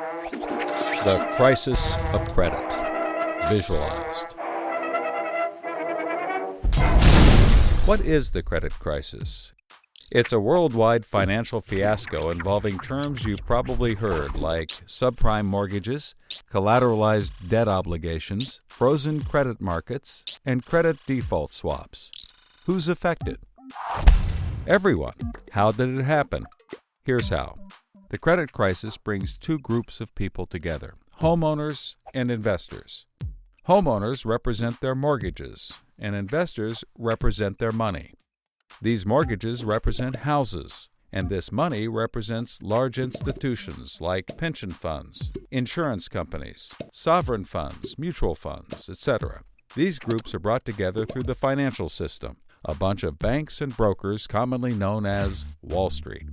The Crisis of Credit. Visualized. What is the credit crisis? It's a worldwide financial fiasco involving terms you've probably heard like subprime mortgages, collateralized debt obligations, frozen credit markets, and credit default swaps. Who's affected? Everyone. How did it happen? Here's how. The credit crisis brings two groups of people together, homeowners and investors. Homeowners represent their mortgages, and investors represent their money. These mortgages represent houses, and this money represents large institutions like pension funds, insurance companies, sovereign funds, mutual funds, etc. These groups are brought together through the financial system, a bunch of banks and brokers commonly known as Wall Street.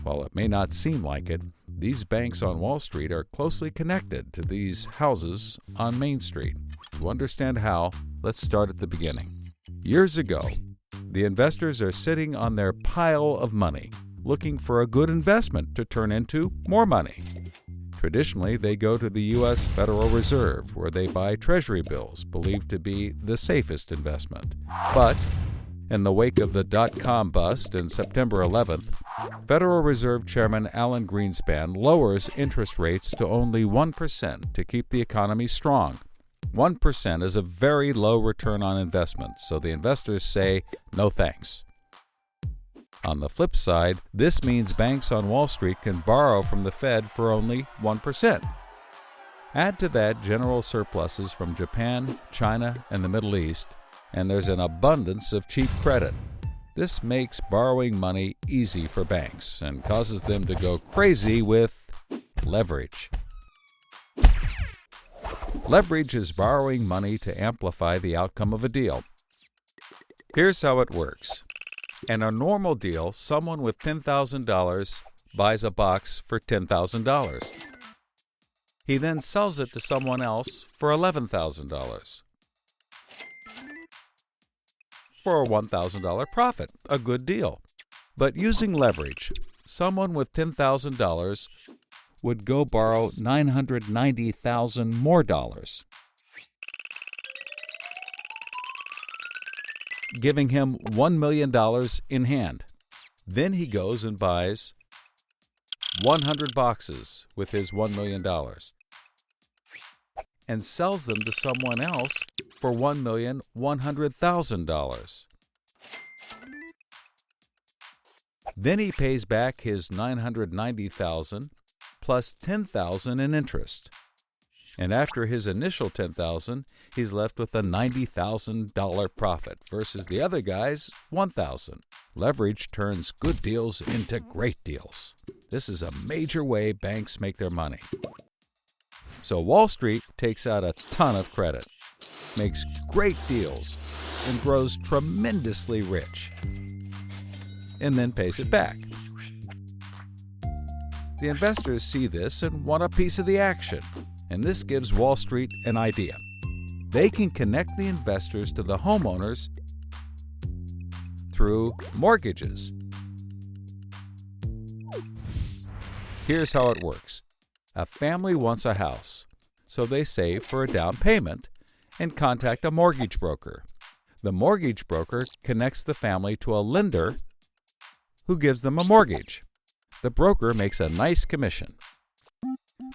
While it may not seem like it, these banks on Wall Street are closely connected to these houses on Main Street. To understand how, let's start at the beginning. Years ago, the investors are sitting on their pile of money, looking for a good investment to turn into more money. Traditionally, they go to the U.S. Federal Reserve, where they buy treasury bills, believed to be the safest investment. But in the wake of the dot-com bust in September 11th, Federal Reserve Chairman Alan Greenspan lowers interest rates to only 1% to keep the economy strong. 1% is a very low return on investment, so the investors say, no thanks. On the flip side, this means banks on Wall Street can borrow from the Fed for only 1%. Add to that general surpluses from Japan, China, and the Middle East, and there's an abundance of cheap credit. This makes borrowing money easy for banks and causes them to go crazy with leverage. Leverage is borrowing money to amplify the outcome of a deal. Here's how it works. In a normal deal, someone with $10,000 buys a box for $10,000. He then sells it to someone else for $11,000. For a $1,000 profit, a good deal. But using leverage, someone with $10,000 would go borrow $990,000 more dollars, giving him $1 million in hand. Then he goes and buys 100 boxes with his $1 million and sells them to someone else for $1,100,000. Then he pays back his $990,000 plus $10,000 in interest. And after his initial $10,000, he's left with a $90,000 profit versus the other guy's $1,000. Leverage turns good deals into great deals. This is a major way banks make their money. So Wall Street takes out a ton of credit, makes great deals, and grows tremendously rich, and then pays it back. The investors see this and want a piece of the action, and this gives Wall Street an idea. They can connect the investors to the homeowners through mortgages. Here's how it works. A family wants a house, so they save for a down payment and contact a mortgage broker. The mortgage broker connects the family to a lender who gives them a mortgage. The broker makes a nice commission.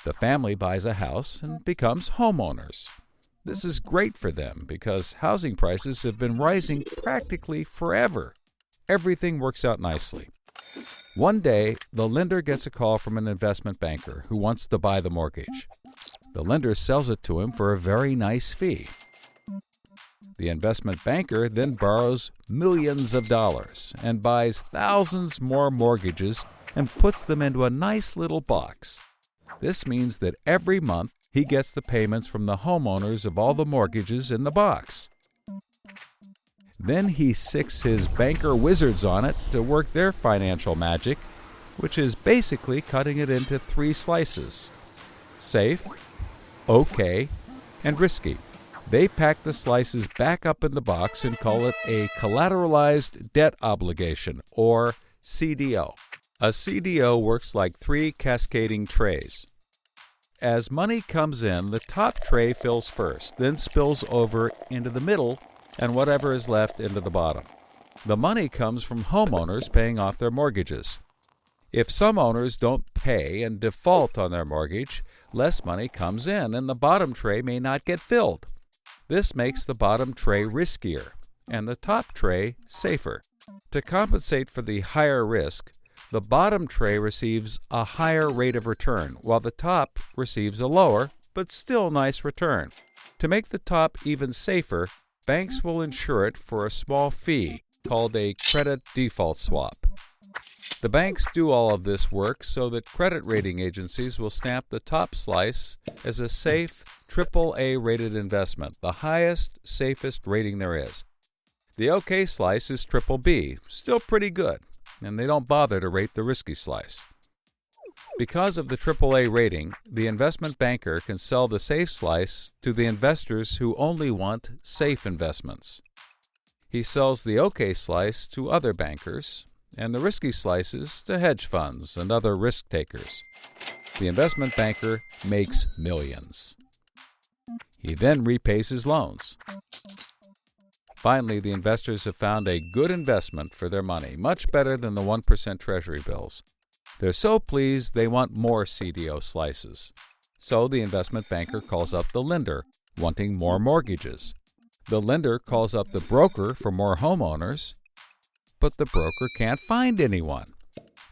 The family buys a house and becomes homeowners. This is great for them because housing prices have been rising practically forever. Everything works out nicely. One day, the lender gets a call from an investment banker who wants to buy the mortgage. The lender sells it to him for a very nice fee. The investment banker then borrows millions of dollars and buys thousands more mortgages and puts them into a nice little box. This means that every month he gets the payments from the homeowners of all the mortgages in the box. Then he sicks his banker wizards on it to work their financial magic, which is basically cutting it into 3 slices: safe, okay, and risky. They pack the slices back up in the box and call it a collateralized debt obligation, or CDO. A CDO works like 3 cascading trays. As money comes in, the top tray fills first, then spills over into the middle, and whatever is left into the bottom. The money comes from homeowners paying off their mortgages. If some owners don't pay and default on their mortgage, less money comes in and the bottom tray may not get filled. This makes the bottom tray riskier and the top tray safer. To compensate for the higher risk, the bottom tray receives a higher rate of return, while the top receives a lower, but still nice return. To make the top even safer, banks will insure it for a small fee called a credit default swap. The banks do all of this work so that credit rating agencies will stamp the top slice as a safe AAA rated investment, the highest, safest rating there is. The OK slice is BBB, still pretty good, and they don't bother to rate the risky slice. Because of the AAA rating, the investment banker can sell the safe slice to the investors who only want safe investments. He sells the OK slice to other bankers, and the risky slices to hedge funds and other risk takers. The investment banker makes millions. He then repays his loans. Finally, the investors have found a good investment for their money, much better than the 1% Treasury bills. They're so pleased they want more CDO slices. So the investment banker calls up the lender, wanting more mortgages. The lender calls up the broker for more homeowners, but the broker can't find anyone.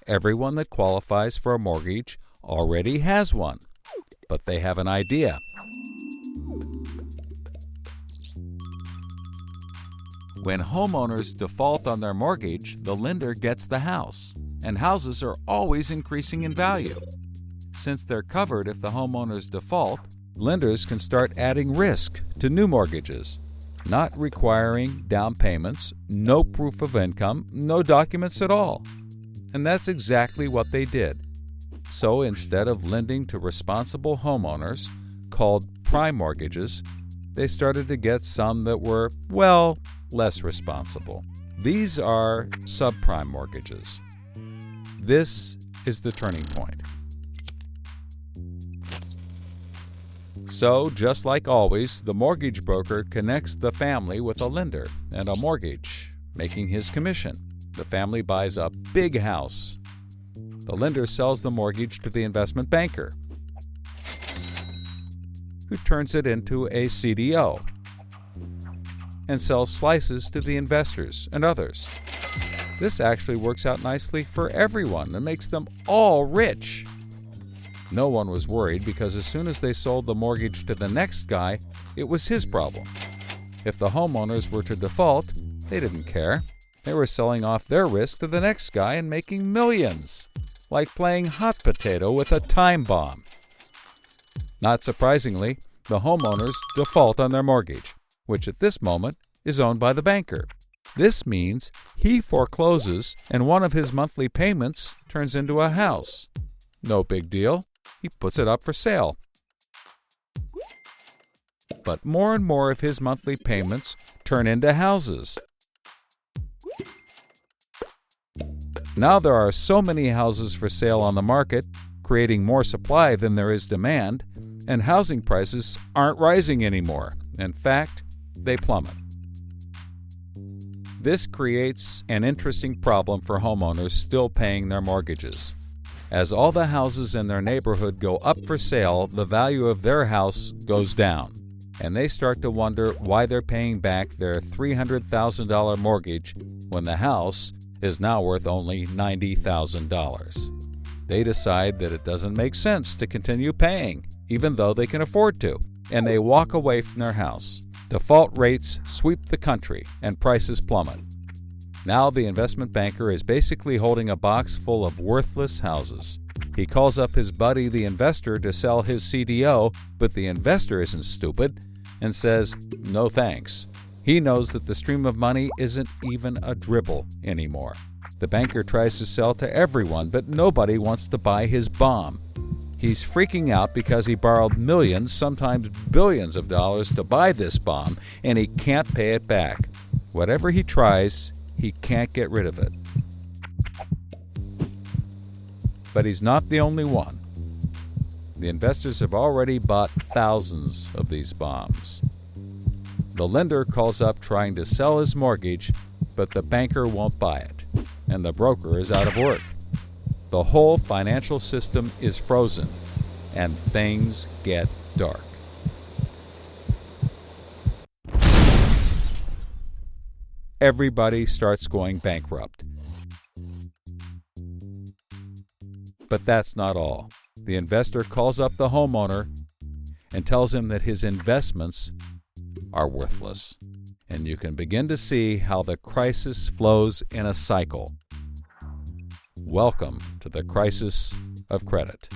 Everyone that qualifies for a mortgage already has one, but they have an idea. When homeowners default on their mortgage, the lender gets the house, and houses are always increasing in value. Since they're covered if the homeowners default, lenders can start adding risk to new mortgages, not requiring down payments, no proof of income, no documents at all. And that's exactly what they did. So instead of lending to responsible homeowners, called prime mortgages, they started to get some that were, well, less responsible. These are subprime mortgages. This is the turning point. So, just like always, the mortgage broker connects the family with a lender and a mortgage, making his commission. The family buys a big house. The lender sells the mortgage to the investment banker, who turns it into a CDO and sells slices to the investors and others. This actually works out nicely for everyone and makes them all rich. No one was worried because as soon as they sold the mortgage to the next guy, it was his problem. If the homeowners were to default, they didn't care. They were selling off their risk to the next guy and making millions, like playing hot potato with a time bomb. Not surprisingly, the homeowners default on their mortgage, which at this moment is owned by the banker. This means he forecloses and one of his monthly payments turns into a house. No big deal. He puts it up for sale. But more and more of his monthly payments turn into houses. Now there are so many houses for sale on the market, creating more supply than there is demand, and housing prices aren't rising anymore. In fact, they plummet. This creates an interesting problem for homeowners still paying their mortgages. As all the houses in their neighborhood go up for sale, the value of their house goes down, and they start to wonder why they're paying back their $300,000 mortgage when the house is now worth only $90,000. They decide that it doesn't make sense to continue paying, even though they can afford to, and they walk away from their house. Default rates sweep the country, and prices plummet. Now the investment banker is basically holding a box full of worthless houses. He calls up his buddy, the investor, to sell his CDO, but the investor isn't stupid and says, no thanks. He knows that the stream of money isn't even a dribble anymore. The banker tries to sell to everyone, but nobody wants to buy his bomb. He's freaking out because he borrowed millions, sometimes billions of dollars to buy this bomb, and he can't pay it back. Whatever he tries, he can't get rid of it. But he's not the only one. The investors have already bought thousands of these bombs. The lender calls up trying to sell his mortgage, but the banker won't buy it, and the broker is out of work. The whole financial system is frozen, and things get dark. Everybody starts going bankrupt. But that's not all. The investor calls up the homeowner and tells him that his investments are worthless. And you can begin to see how the crisis flows in a cycle. Welcome to the crisis of credit.